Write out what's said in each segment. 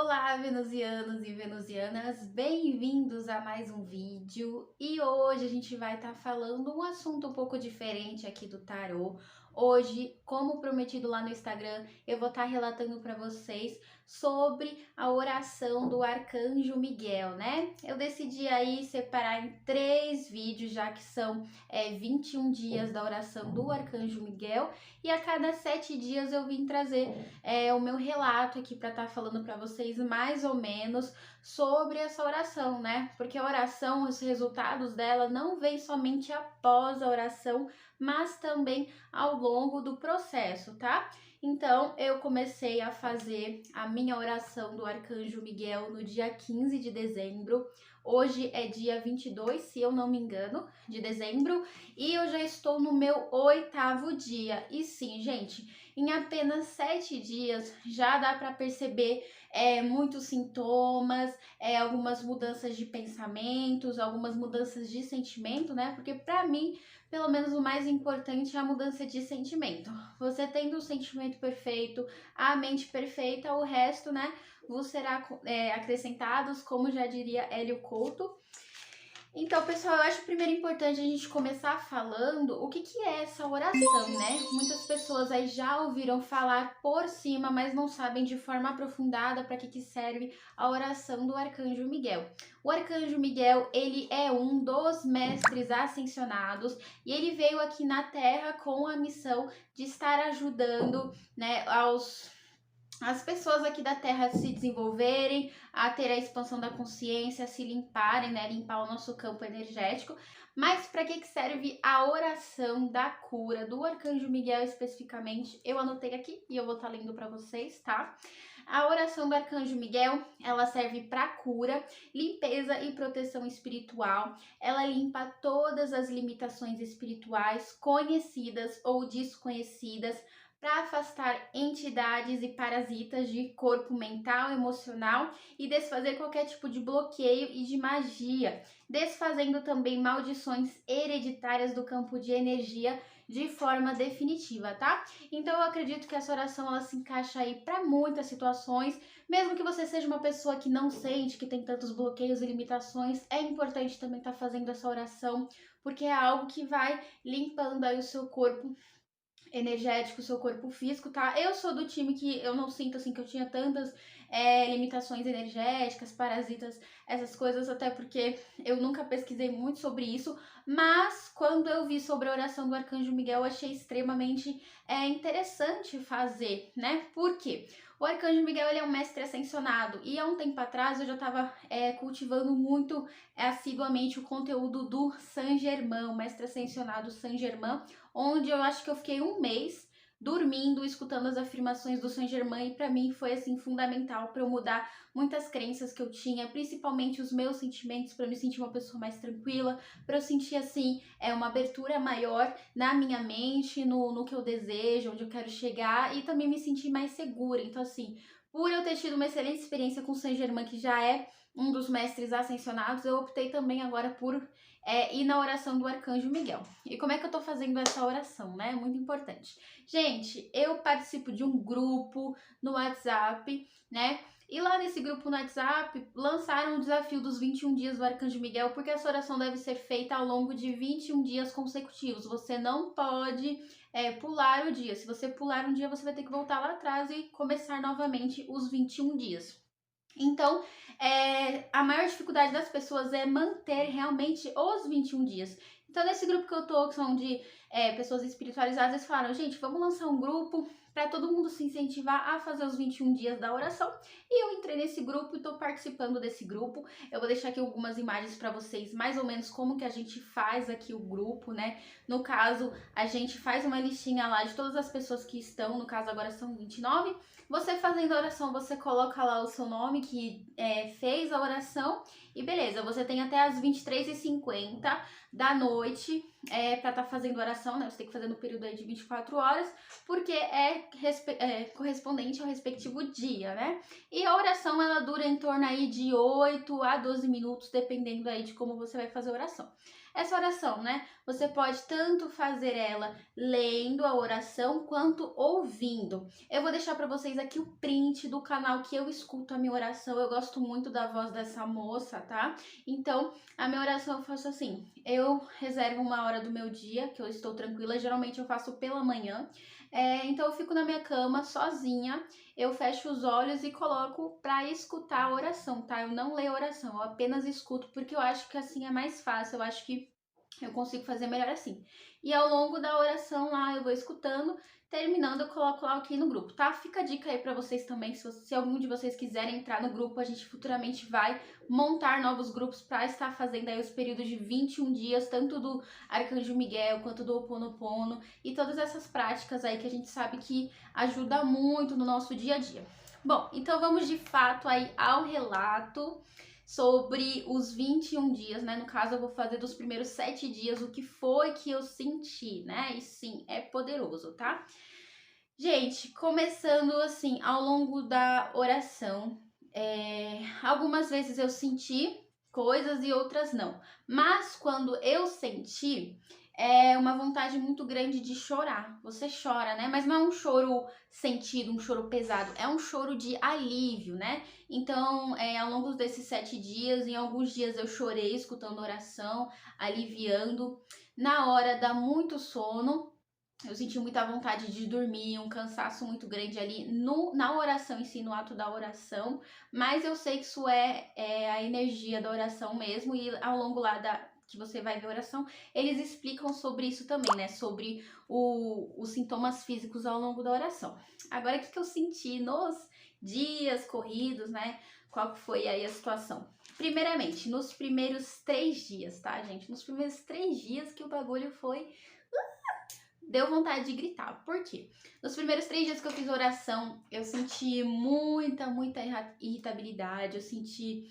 Olá, venusianos e venusianas, bem-vindos a mais um vídeo. E hoje a gente vai estar falando um assunto um pouco diferente aqui do tarô. Hoje, como prometido lá no Instagram, eu vou estar relatando para vocês sobre a oração do Arcanjo Miguel, né? Eu decidi aí separar em 3 vídeos, já que são 21 dias da oração do Arcanjo Miguel, e a cada 7 dias eu vim trazer o meu relato aqui para estar falando para vocês mais ou menos sobre essa oração, né? Porque a oração, os resultados dela não vêm somente após a oração, mas também ao longo do processo, tá? Então, eu comecei a fazer a minha oração do Arcanjo Miguel no dia 15 de dezembro. Hoje é dia 22, se eu não me engano, de dezembro, e eu já estou no meu 8º dia. E sim, gente, em apenas 7 dias já dá para perceber muitos sintomas, algumas mudanças de pensamentos, algumas mudanças de sentimento, né? Porque para mim, pelo menos o mais importante é a mudança de sentimento. Você tendo o sentimento perfeito, a mente perfeita, o resto, né, vos será acrescentados, como já diria Hélio Couto. Então, pessoal, eu acho primeiro importante a gente começar falando o que é essa oração, né? Muitas pessoas aí já ouviram falar por cima, mas não sabem de forma aprofundada para que serve a oração do Arcanjo Miguel. O Arcanjo Miguel, ele é um dos mestres ascensionados e ele veio aqui na Terra com a missão de estar ajudando, né, as pessoas aqui da Terra se desenvolverem, a ter a expansão da consciência, a se limparem, né? Limpar o nosso campo energético. Mas para que serve a oração da cura do Arcanjo Miguel especificamente? Eu anotei aqui e eu vou estar lendo para vocês, tá? A oração do Arcanjo Miguel, ela serve para cura, limpeza e proteção espiritual. Ela limpa todas as limitações espirituais, conhecidas ou desconhecidas, para afastar entidades e parasitas de corpo mental, emocional e desfazer qualquer tipo de bloqueio e de magia, desfazendo também maldições hereditárias do campo de energia de forma definitiva, tá? Então eu acredito que essa oração ela se encaixa aí para muitas situações, mesmo que você seja uma pessoa que não sente que tem tantos bloqueios e limitações, é importante também estar fazendo essa oração, porque é algo que vai limpando aí o seu corpo energético, seu corpo físico, tá? Eu sou do time que eu não sinto assim que eu tinha tantas limitações energéticas, parasitas, essas coisas, até porque eu nunca pesquisei muito sobre isso, mas quando eu vi sobre a oração do Arcanjo Miguel, eu achei extremamente interessante fazer, né? Por quê? O Arcanjo Miguel ele é um mestre ascensionado e há um tempo atrás eu já estava cultivando muito assiduamente o conteúdo do Saint Germain, o mestre ascensionado Saint Germain, onde eu acho que eu fiquei um mês dormindo, escutando as afirmações do Saint Germain, e para mim foi assim fundamental para eu mudar muitas crenças que eu tinha, principalmente os meus sentimentos, para eu me sentir uma pessoa mais tranquila, para eu sentir assim uma abertura maior na minha mente, no que eu desejo, onde eu quero chegar, e também me sentir mais segura. Então assim, por eu ter tido uma excelente experiência com o Saint Germain, que já é um dos mestres ascensionados, eu optei também agora por ir na oração do Arcanjo Miguel. E como é que eu tô fazendo essa oração, né? Muito importante. Gente, eu participo de um grupo no WhatsApp, né? E lá nesse grupo no WhatsApp, lançaram o desafio dos 21 dias do Arcanjo Miguel, porque essa oração deve ser feita ao longo de 21 dias consecutivos. Você não pode pular o dia. Se você pular um dia, você vai ter que voltar lá atrás e começar novamente os 21 dias. Então, a maior dificuldade das pessoas é manter realmente os 21 dias. Então, nesse grupo que eu tô, que são de pessoas espiritualizadas, eles falaram, gente, vamos lançar um grupo para todo mundo se incentivar a fazer os 21 dias da oração. E eu entrei nesse grupo e tô participando desse grupo. Eu vou deixar aqui algumas imagens para vocês, mais ou menos como que a gente faz aqui o grupo, né? No caso, a gente faz uma listinha lá de todas as pessoas que estão, no caso agora são 29. Você fazendo a oração, você coloca lá o seu nome que fez a oração e beleza, você tem até as 23h50 da noite para estar fazendo oração, né? Você tem que fazer no período aí de 24 horas, porque é correspondente ao respectivo dia, né? E a oração, ela dura em torno aí de 8 a 12 minutos, dependendo aí de como você vai fazer a oração. essa oração, né? Você pode tanto fazer ela lendo a oração quanto ouvindo. Eu vou deixar para vocês aqui o print do canal que eu escuto a minha oração. Eu gosto muito da voz dessa moça, tá? Então, a minha oração eu faço assim: eu reservo uma hora do meu dia que eu estou tranquila. Geralmente eu faço pela manhã. Então eu fico na minha cama sozinha, eu fecho os olhos e coloco para escutar a oração, tá? Eu não leio a oração, eu apenas escuto porque eu acho que assim é mais fácil, eu acho que eu consigo fazer melhor assim. E ao longo da oração lá eu vou escutando, terminando eu coloco lá aqui no grupo, tá? Fica a dica aí pra vocês também, se algum de vocês quiserem entrar no grupo, a gente futuramente vai montar novos grupos para estar fazendo aí os períodos de 21 dias, tanto do Arcanjo Miguel quanto do Ho Oponopono e todas essas práticas aí que a gente sabe que ajuda muito no nosso dia a dia. Bom, então vamos de fato aí ao relato sobre os 21 dias, né? No caso, eu vou fazer dos primeiros 7 dias o que foi que eu senti, né? E sim, é poderoso, tá? Gente, começando assim, ao longo da oração, algumas vezes eu senti coisas e outras não. Mas quando eu senti, é uma vontade muito grande de chorar. Você chora, né? Mas não é um choro sentido, um choro pesado. É um choro de alívio, né? Então, ao longo desses 7 dias, em alguns dias eu chorei escutando oração, aliviando. Na hora dá muito sono. Eu senti muita vontade de dormir, um cansaço muito grande ali na oração em si, no ato da oração, mas eu sei que isso é a energia da oração mesmo, e ao longo lá que você vai ver a oração, eles explicam sobre isso também, né? Sobre os sintomas físicos ao longo da oração. Agora, o que eu senti nos dias corridos, né? Qual que foi aí a situação? Primeiramente, nos primeiros 3 dias, tá, gente? Nos primeiros 3 dias que o bagulho foi deu vontade de gritar. Por quê? Nos primeiros 3 dias que eu fiz oração, eu senti muita irritabilidade, eu senti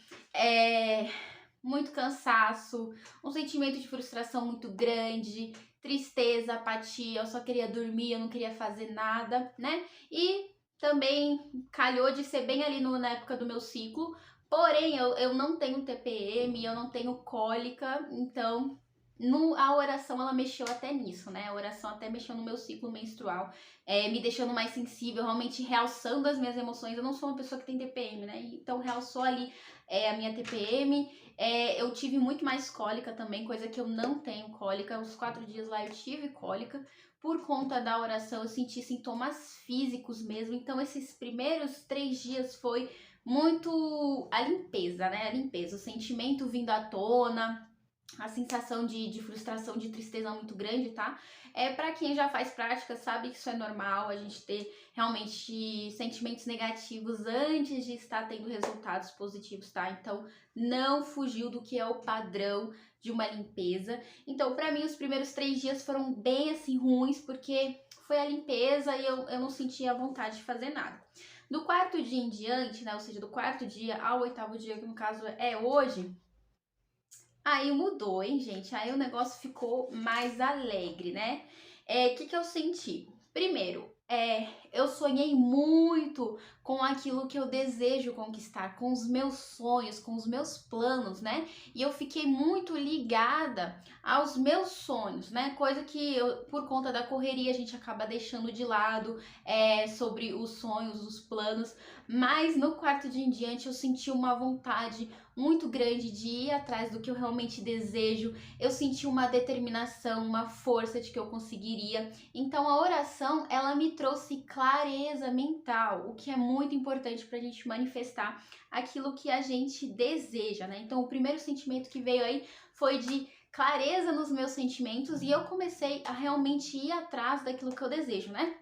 muito cansaço, um sentimento de frustração muito grande, tristeza, apatia, eu só queria dormir, eu não queria fazer nada, né? E também calhou de ser bem ali na época do meu ciclo, porém eu não tenho TPM, eu não tenho cólica, então a oração ela mexeu até nisso, né? A oração até mexeu no meu ciclo menstrual, me deixando mais sensível, realmente realçando as minhas emoções. Eu não sou uma pessoa que tem TPM, né? Então realçou ali a minha TPM. Eu tive muito mais cólica também, coisa que eu não tenho cólica. Os 4 dias lá eu tive cólica. Por conta da oração, eu senti sintomas físicos mesmo. Então, esses primeiros 3 dias foi muito a limpeza, né? A limpeza, o sentimento vindo à tona, a sensação de frustração, de tristeza muito grande, tá? Para quem já faz prática, sabe que isso é normal, a gente ter realmente sentimentos negativos antes de estar tendo resultados positivos, tá? Então, não fugiu do que é o padrão de uma limpeza. Então, para mim, os primeiros 3 dias foram bem, assim, ruins, porque foi a limpeza e eu não sentia vontade de fazer nada. Do 4º dia em diante, né, ou seja, do 4º dia ao 8º dia, que no caso é hoje, aí mudou, hein, gente? Aí o negócio ficou mais alegre, né? Que eu senti? Primeiro, eu sonhei muito com aquilo que eu desejo conquistar, com os meus sonhos, com os meus planos, né? E eu fiquei muito ligada aos meus sonhos, né? Coisa que por conta da correria a gente acaba deixando de lado, sobre os sonhos, os planos. Mas no 4º dia em diante eu senti uma vontade muito grande de ir atrás do que eu realmente desejo. Eu senti uma determinação, uma força de que eu conseguiria. Então a oração, ela me trouxe clareza mental, o que é muito importante para a gente manifestar aquilo que a gente deseja, né? Então o primeiro sentimento que veio aí foi de clareza nos meus sentimentos e eu comecei a realmente ir atrás daquilo que eu desejo, né?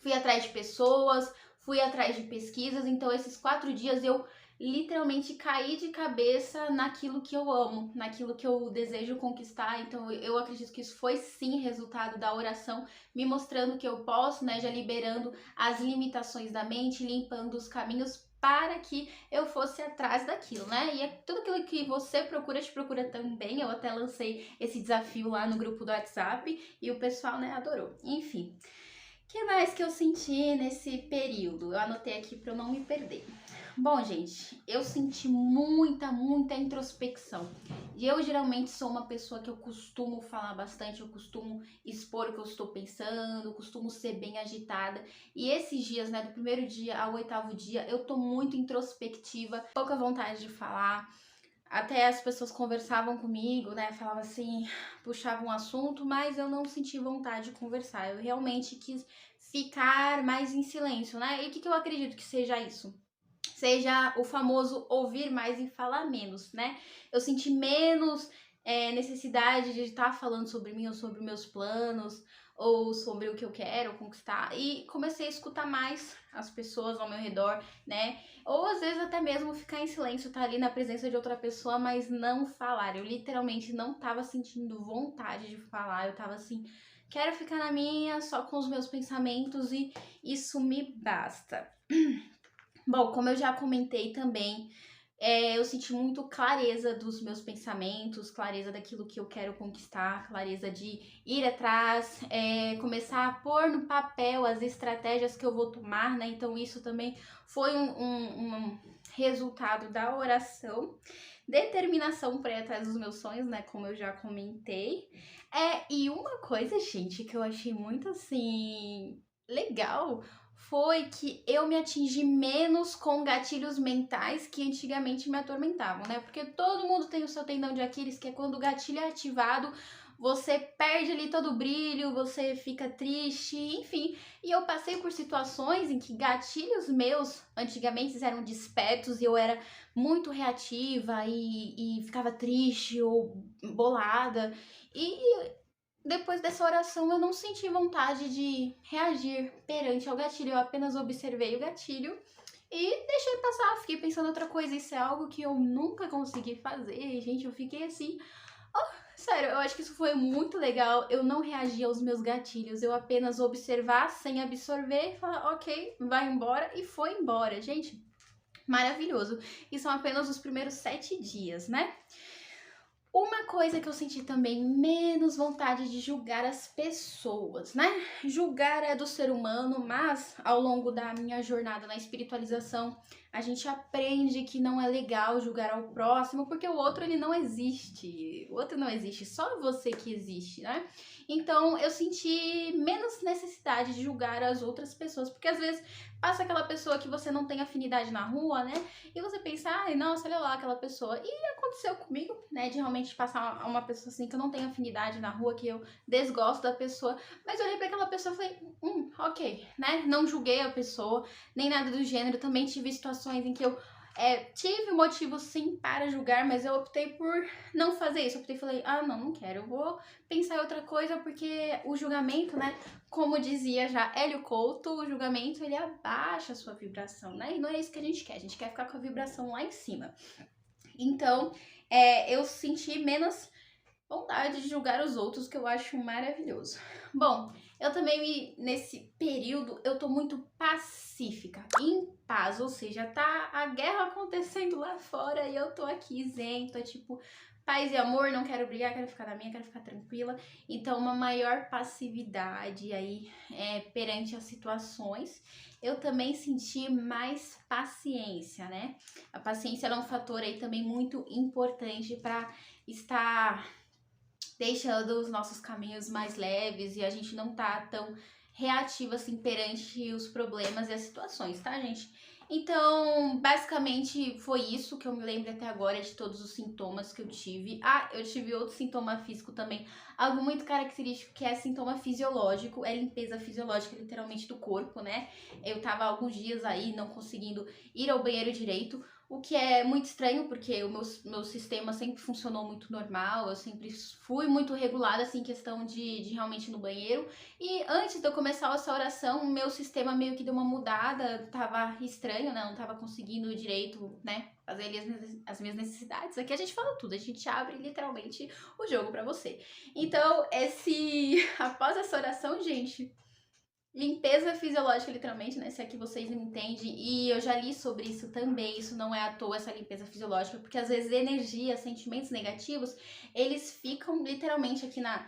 Fui atrás de pessoas, fui atrás de pesquisas, então esses 4 dias eu literalmente caí de cabeça naquilo que eu amo, naquilo que eu desejo conquistar. Então eu acredito que isso foi sim resultado da oração, me mostrando que eu posso, né, já liberando as limitações da mente, limpando os caminhos para que eu fosse atrás daquilo, né? E é tudo aquilo que você procura, te procura também. Eu até lancei esse desafio lá no grupo do WhatsApp e o pessoal, né, adorou. Enfim, o que mais que eu senti nesse período? Eu anotei aqui para eu não me perder. Bom, gente, eu senti muita introspecção. E eu geralmente sou uma pessoa que eu costumo falar bastante, eu costumo expor o que eu estou pensando, eu costumo ser bem agitada. E esses dias, né, do primeiro dia ao 8º dia, eu tô muito introspectiva, pouca vontade de falar. Até as pessoas conversavam comigo, né, falavam assim, puxavam um assunto, mas eu não senti vontade de conversar. Eu realmente quis ficar mais em silêncio, né? E o que que eu acredito que seja isso? Seja o famoso ouvir mais e falar menos, né? Eu senti menos necessidade de estar falando sobre mim ou sobre meus planos ou sobre o que eu quero conquistar e comecei a escutar mais as pessoas ao meu redor, né? Ou às vezes até mesmo ficar em silêncio, estar ali na presença de outra pessoa, mas não falar. Eu literalmente não tava sentindo vontade de falar, eu tava assim, quero ficar na minha, só com os meus pensamentos e isso me basta. Bom, como eu já comentei também, eu senti muito clareza dos meus pensamentos, clareza daquilo que eu quero conquistar, clareza de ir atrás, começar a pôr no papel as estratégias que eu vou tomar, né? Então, isso também foi um resultado da oração, determinação para ir atrás dos meus sonhos, né? Como eu já comentei. E uma coisa, gente, que eu achei muito assim legal foi que eu me atingi menos com gatilhos mentais que antigamente me atormentavam, né? Porque todo mundo tem o seu tendão de Aquiles, que é quando o gatilho é ativado, você perde ali todo o brilho, você fica triste, enfim. E eu passei por situações em que gatilhos meus antigamente eram despertos e eu era muito reativa e ficava triste ou bolada. E depois dessa oração, eu não senti vontade de reagir perante ao gatilho, eu apenas observei o gatilho e deixei passar. Fiquei pensando outra coisa, isso é algo que eu nunca consegui fazer, gente. Eu fiquei assim, sério, eu acho que isso foi muito legal. Eu não reagi aos meus gatilhos, eu apenas observar sem absorver e falar, ok, vai embora, e foi embora, gente. Maravilhoso. E são apenas os primeiros 7 dias, né? Uma coisa que eu senti também menos vontade de julgar as pessoas, né? Julgar é do ser humano, mas ao longo da minha jornada na espiritualização, a gente aprende que não é legal julgar ao próximo, porque o outro ele não existe. O outro não existe, só você que existe, né? Então eu senti menos necessidade de julgar as outras pessoas, porque às vezes passa aquela pessoa que você não tem afinidade na rua, né? E você pensa, ai, nossa, olha lá aquela pessoa. E aconteceu comigo, né, de realmente passar uma pessoa assim que eu não tenho afinidade na rua, que eu desgosto da pessoa, mas eu olhei pra aquela pessoa e falei, ok, né, não julguei a pessoa, nem nada do gênero, também tive situações em que eu tive motivo sim para julgar, mas eu optei por não fazer isso, eu optei e falei, não quero, eu vou pensar em outra coisa, porque o julgamento, né, como dizia já Hélio Couto, o julgamento ele abaixa a sua vibração, né, e não é isso que a gente quer ficar com a vibração lá em cima. Então, eu senti menos vontade de julgar os outros, que eu acho maravilhoso. Bom, eu também, nesse período, eu tô muito pacífica, em paz, ou seja, tá a guerra acontecendo lá fora e eu tô aqui isenta, tipo, paz e amor, não quero brigar, quero ficar na minha, quero ficar tranquila. Então, uma maior passividade aí perante as situações. Eu também senti mais paciência, né? A paciência é um fator aí também muito importante para estar deixando os nossos caminhos mais leves e a gente não tá tão reativa assim perante os problemas e as situações, tá, gente? Então, basicamente foi isso que eu me lembro até agora de todos os sintomas que eu tive. Eu tive outro sintoma físico também, algo muito característico que é sintoma fisiológico, é limpeza fisiológica literalmente do corpo, né? Eu tava alguns dias aí não conseguindo ir ao banheiro direito, o que é muito estranho, porque o meu sistema sempre funcionou muito normal, eu sempre fui muito regulada, assim, em questão de realmente ir no banheiro. E antes de eu começar essa oração, o meu sistema meio que deu uma mudada, tava estranho, né? Não tava conseguindo direito, né? Fazer ali as minhas necessidades. Aqui a gente fala tudo, a gente abre literalmente o jogo pra você. Então, após essa oração, gente, limpeza fisiológica, literalmente, né? Se é que vocês me entendem. E eu já li sobre isso também. Isso não é à toa, essa limpeza fisiológica. Porque às vezes energia, sentimentos negativos, eles ficam literalmente aqui na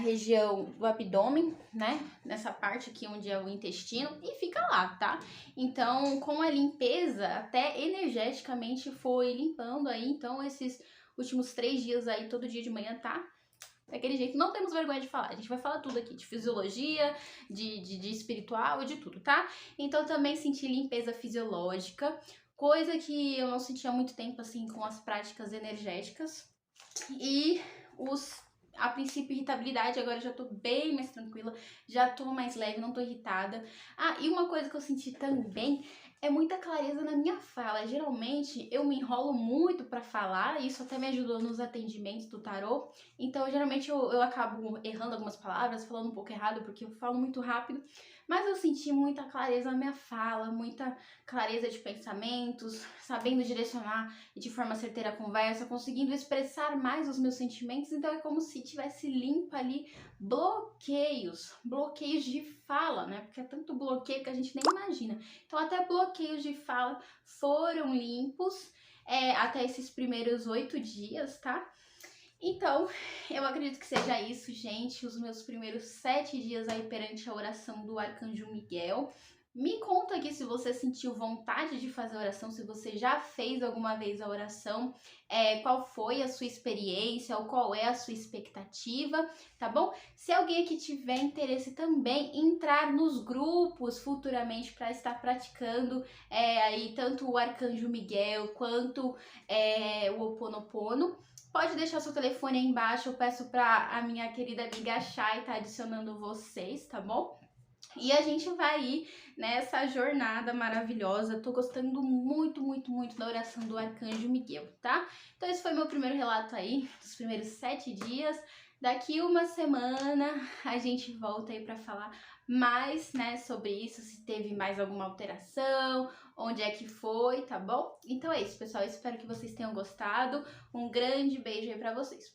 região do abdômen, né? Nessa parte aqui onde é o intestino. E fica lá, tá? Então, com a limpeza, até energeticamente foi limpando aí. Então, últimos 3 dias aí, todo dia de manhã, tá? Daquele jeito, não temos vergonha de falar. A gente vai falar tudo aqui, de fisiologia, de espiritual e de tudo, tá? Então também senti limpeza fisiológica, coisa que eu não sentia há muito tempo, assim, com as práticas energéticas. E a princípio, irritabilidade, agora eu já tô bem mais tranquila, já tô mais leve, não tô irritada. Ah, e uma coisa que eu senti também é muita clareza na minha fala. Geralmente eu me enrolo muito pra falar, isso até me ajudou nos atendimentos do tarô. Então, geralmente eu acabo errando algumas palavras, falando um pouco errado, porque eu falo muito rápido. Mas eu senti muita clareza na minha fala, muita clareza de pensamentos, sabendo direcionar de forma certeira a conversa, conseguindo expressar mais os meus sentimentos. Então é como se tivesse limpa ali bloqueios de fala, né? Porque é tanto bloqueio que a gente nem imagina. Então até bloqueios de fala foram limpos até esses primeiros 8 dias, tá? Então, eu acredito que seja isso, gente, os meus primeiros 7 dias aí perante a oração do Arcanjo Miguel. Me conta aqui se você sentiu vontade de fazer a oração, se você já fez alguma vez a oração, qual foi a sua experiência ou qual é a sua expectativa, tá bom? Se alguém aqui tiver interesse também em entrar nos grupos futuramente para estar praticando aí tanto o Arcanjo Miguel quanto o Ho Oponopono, pode deixar seu telefone aí embaixo, eu peço pra a minha querida amiga Chay tá adicionando vocês, tá bom? E a gente vai ir nessa jornada maravilhosa. Tô gostando muito, muito, muito da oração do Arcanjo Miguel, tá? Então esse foi meu primeiro relato aí, dos primeiros 7 dias. Daqui uma semana a gente volta aí pra falar mais, né, sobre isso, se teve mais alguma alteração, onde é que foi, tá bom? Então é isso, pessoal. Espero que vocês tenham gostado. Um grande beijo aí pra vocês.